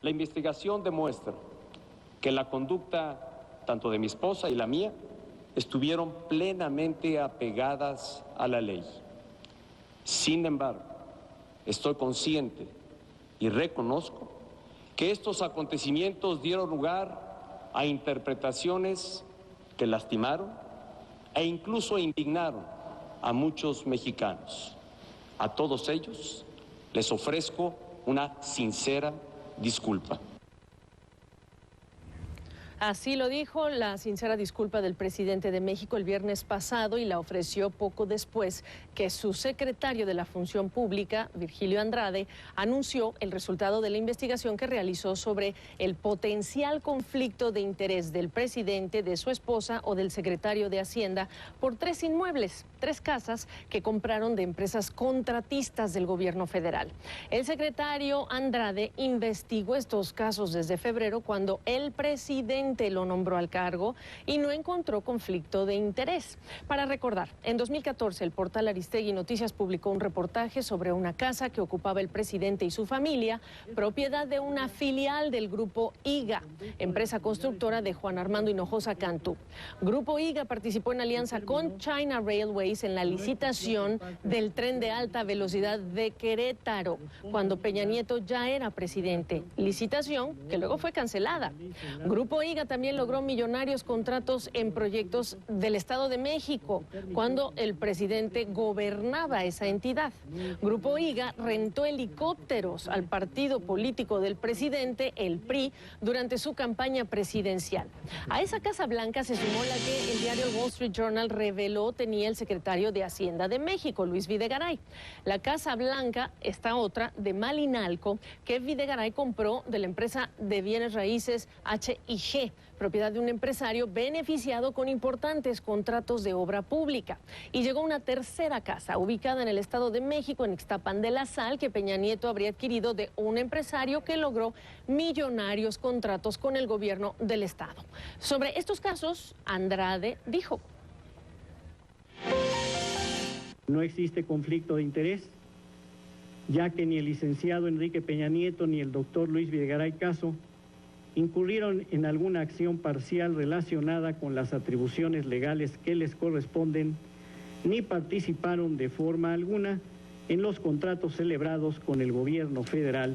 La investigación demuestra que la conducta tanto de mi esposa y la mía estuvieron plenamente apegadas a la ley. Sin embargo, estoy consciente y reconozco que estos acontecimientos dieron lugar a interpretaciones que lastimaron e incluso indignaron a muchos mexicanos. A todos ellos les ofrezco una sincera disculpa. Así lo dijo la sincera disculpa del presidente de México el viernes pasado y la ofreció poco después que su secretario de la Función Pública, Virgilio Andrade, anunció el resultado de la investigación que realizó sobre el potencial conflicto de interés del presidente, de su esposa o del secretario de Hacienda por 3 inmuebles, 3 casas que compraron de empresas contratistas del gobierno federal. El secretario Andrade investigó estos casos desde febrero cuando el presidente lo nombró al cargo y no encontró conflicto de interés. Para recordar, en 2014 el portal Aristegui Noticias publicó un reportaje sobre una casa que ocupaba el presidente y su familia, propiedad de una filial del Grupo IGA, empresa constructora de Juan Armando Hinojosa Cantú. Grupo IGA participó en alianza con China Railways en la licitación del tren de alta velocidad de Querétaro, cuando Peña Nieto ya era presidente. Licitación que luego fue cancelada. Grupo IGA también logró millonarios contratos en proyectos del Estado de México, cuando el presidente gobernaba esa entidad. Grupo IGA rentó helicópteros al partido político del presidente, el PRI, durante su campaña presidencial. A esa Casa Blanca se sumó la que el diario Wall Street Journal reveló tenía el secretario de Hacienda de México, Luis Videgaray. La Casa Blanca, esta otra, de Malinalco, que Videgaray compró de la empresa de bienes raíces H&G, propiedad de un empresario beneficiado con importantes contratos de obra pública. Y llegó una tercera casa, ubicada en el Estado de México, en Ixtapan de la Sal, que Peña Nieto habría adquirido de un empresario que logró millonarios contratos con el gobierno del Estado. Sobre estos casos, Andrade dijo: no existe conflicto de interés, ya que ni el licenciado Enrique Peña Nieto ni el doctor Luis Videgaray Caso incurrieron en alguna acción parcial relacionada con las atribuciones legales que les corresponden, ni participaron de forma alguna en los contratos celebrados con el gobierno federal.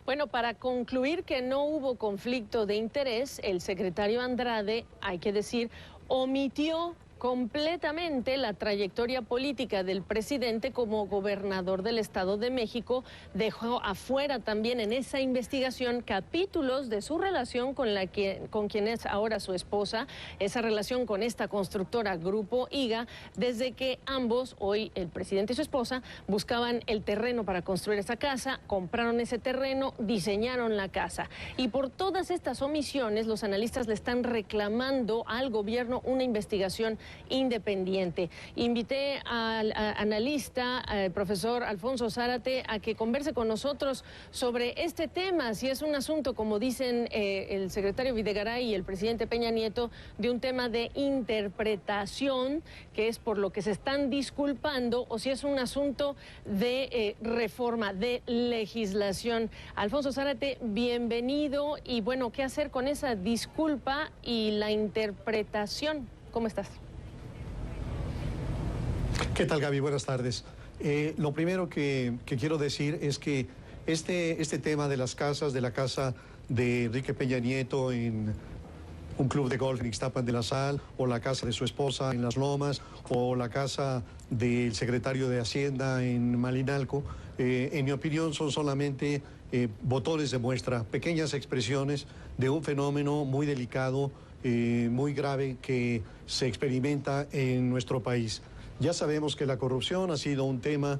Bueno, para concluir que no hubo conflicto de interés, el secretario Andrade, hay que decir, omitió completamente la trayectoria política del presidente como gobernador del Estado de México. Dejó afuera también en esa investigación capítulos de su relación con quien es ahora su esposa, esa relación con esta constructora Grupo IGA, desde que ambos, hoy el presidente y su esposa, buscaban el terreno para construir esa casa, compraron ese terreno, diseñaron la casa. Y por todas estas omisiones, los analistas le están reclamando al gobierno una investigación independiente. Invité al analista, al profesor Alfonso Zárate, a que converse con nosotros sobre este tema, si es un asunto, como dicen el secretario Videgaray y el presidente Peña Nieto, de un tema de interpretación, que es por lo que se están disculpando, o si es un asunto de reforma, de legislación. Alfonso Zárate, bienvenido. Y bueno, ¿qué hacer con esa disculpa y la interpretación? ¿Cómo estás? ¿Qué tal, Gaby? Buenas tardes. Lo primero que quiero decir es que este tema de las casas, de la casa de Enrique Peña Nieto en un club de golf en Ixtapan de la Sal, o la casa de su esposa en Las Lomas, o la casa del secretario de Hacienda en Malinalco, en mi opinión son solamente botones de muestra, pequeñas expresiones de un fenómeno muy delicado, muy grave que se experimenta en nuestro país. Ya sabemos que la corrupción ha sido un tema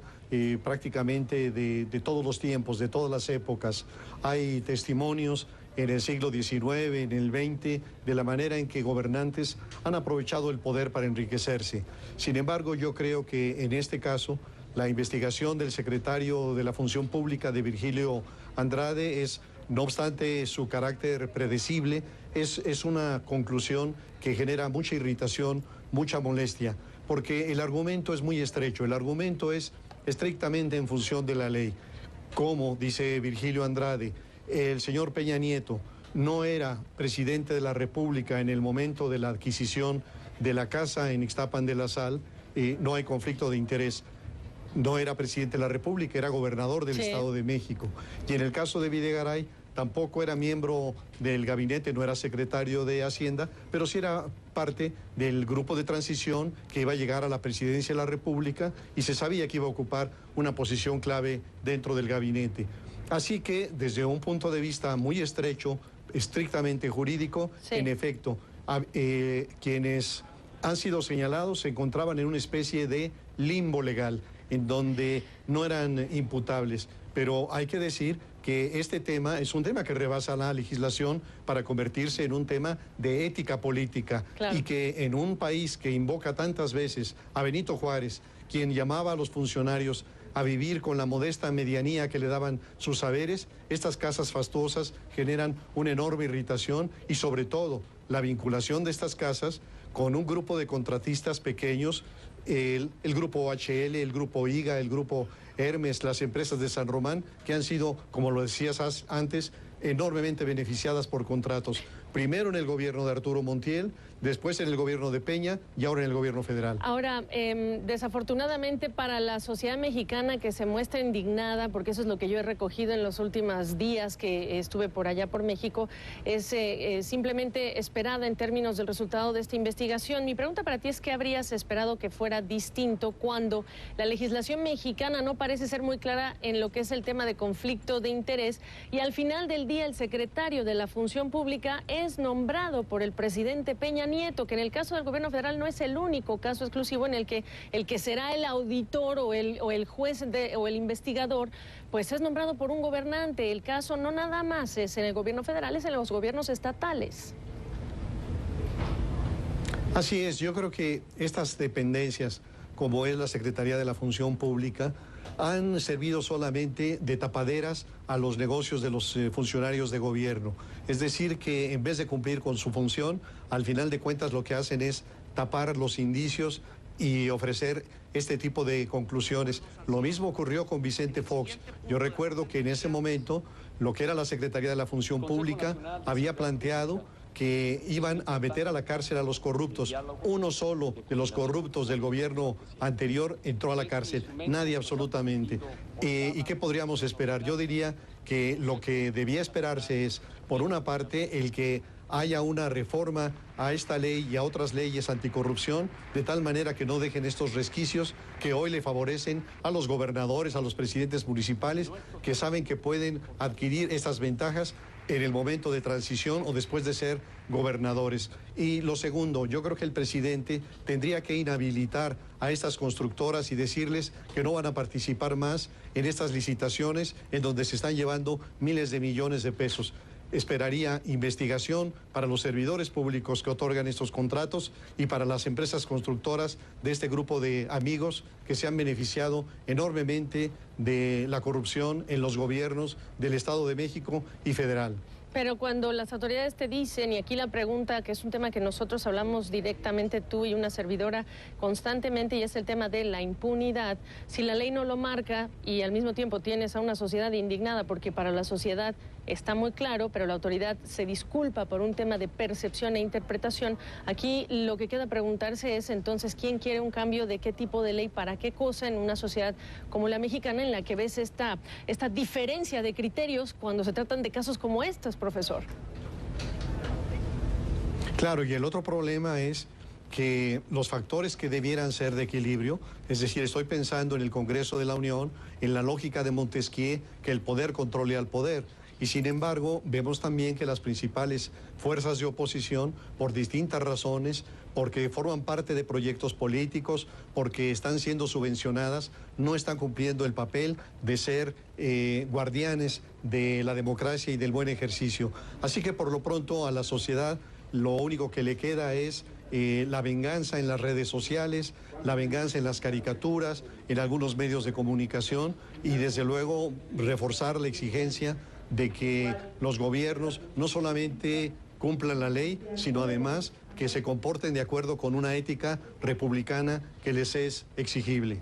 prácticamente de todos los tiempos, de todas las épocas. Hay testimonios en el siglo XIX, en el XX, de la manera en que gobernantes han aprovechado el poder para enriquecerse. Sin embargo, yo creo que en este caso, la investigación del secretario de la Función Pública, de Virgilio Andrade, es, no obstante su carácter predecible, es una conclusión que genera mucha irritación, mucha molestia, porque el argumento es muy estrecho, el argumento es estrictamente en función de la ley. como dice Virgilio Andrade, el señor Peña Nieto no era presidente de la República en el momento de la adquisición de la casa en Ixtapan de la Sal, no hay conflicto de interés. No era presidente de la República, era gobernador del Estado de México. Y en el caso de Videgaray, tampoco era miembro del gabinete, no era secretario de Hacienda, pero sí era parte del grupo de transición que iba a llegar a la presidencia de la República y se sabía que iba a ocupar una posición clave dentro del gabinete. Así que, desde un punto de vista muy estrecho, estrictamente jurídico, en efecto, quienes han sido señalados se encontraban en una especie de limbo legal, en donde no eran imputables. Pero hay que decir que este tema es un tema que rebasa la legislación para convertirse en un tema de ética política. Y que en un país que invoca tantas veces a Benito Juárez, quien llamaba a los funcionarios a vivir con la modesta medianía que le daban sus saberes, estas casas fastuosas generan una enorme irritación y sobre todo la vinculación de estas casas con un grupo de contratistas pequeños, el grupo OHL, el grupo IGA, el grupo Hermes, las empresas de San Román, que han sido, como lo decías antes, enormemente beneficiadas por contratos. Primero en el gobierno de Arturo Montiel, después en el gobierno de Peña y ahora en el gobierno federal. Ahora, desafortunadamente para la sociedad mexicana que se muestra indignada, porque eso es lo que yo he recogido en los últimos días que estuve por allá por México, es simplemente esperada en términos del resultado de esta investigación. Mi pregunta para ti es, ¿qué habrías esperado que fuera distinto cuando la legislación mexicana no parece ser muy clara en lo que es el tema de conflicto de interés y al final del día el secretario de la Función Pública es nombrado por el presidente Peña Nieto, que en el caso del gobierno federal no es el único caso exclusivo en el que será el auditor o el juez o el investigador, pues es nombrado por un gobernante? El caso no nada más es en el gobierno federal, es en los gobiernos estatales. Así es, yo creo que estas dependencias, como es la Secretaría de la Función Pública, han servido solamente de tapaderas a los negocios de los funcionarios de gobierno. Es decir, que en vez de cumplir con su función, al final de cuentas lo que hacen es tapar los indicios y ofrecer este tipo de conclusiones. Lo mismo ocurrió con Vicente Fox. Yo recuerdo que en ese momento lo que era la Secretaría de la Función Pública había planteado que iban a meter a la cárcel a los corruptos. Uno solo de los corruptos del gobierno anterior entró a la cárcel, nadie absolutamente. ¿Y qué podríamos esperar? Yo diría que lo que debía esperarse es, por una parte, el que haya una reforma a esta ley y a otras leyes anticorrupción, de tal manera que no dejen estos resquicios que hoy le favorecen a los gobernadores, a los presidentes municipales, que saben que pueden adquirir estas ventajas en el momento de transición o después de ser gobernadores. Y lo segundo, yo creo que el presidente tendría que inhabilitar a estas constructoras y decirles que no van a participar más en estas licitaciones en donde se están llevando miles de millones de pesos. Esperaría investigación para los servidores públicos que otorgan estos contratos y para las empresas constructoras de este grupo de amigos que se han beneficiado enormemente de la corrupción en los gobiernos del Estado de México y federal. Pero cuando las autoridades te dicen, y aquí la pregunta, que es un tema que nosotros hablamos directamente tú y una servidora constantemente, y es el tema de la impunidad, si la ley no lo marca y al mismo tiempo tienes a una sociedad indignada porque para la sociedad está muy claro, pero la autoridad se disculpa por un tema de percepción e interpretación, aquí lo que queda preguntarse es entonces quién quiere un cambio de qué tipo de ley, para qué cosa en una sociedad como la mexicana en la que ves esta diferencia de criterios cuando se tratan de casos como estos, profesor. Claro, y el otro problema es que los factores que debieran ser de equilibrio, es decir, estoy pensando en el Congreso de la Unión, en la lógica de Montesquieu, que el poder controle al poder. Y sin embargo, vemos también que las principales fuerzas de oposición, por distintas razones, porque forman parte de proyectos políticos, porque están siendo subvencionadas, no están cumpliendo el papel de ser guardianes de la democracia y del buen ejercicio. Así que por lo pronto a la sociedad lo único que le queda es la venganza en las redes sociales, la venganza en las caricaturas, en algunos medios de comunicación y desde luego reforzar la exigencia de que los gobiernos no solamente cumplan la ley, sino además que se comporten de acuerdo con una ética republicana que les es exigible.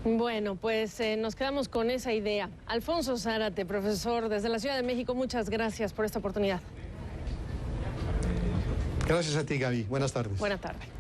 Bueno, pues nos quedamos con esa idea. Alfonso Zárate, profesor desde la Ciudad de México, muchas gracias por esta oportunidad. Gracias a ti, Gaby. Buenas tardes. Buenas tardes.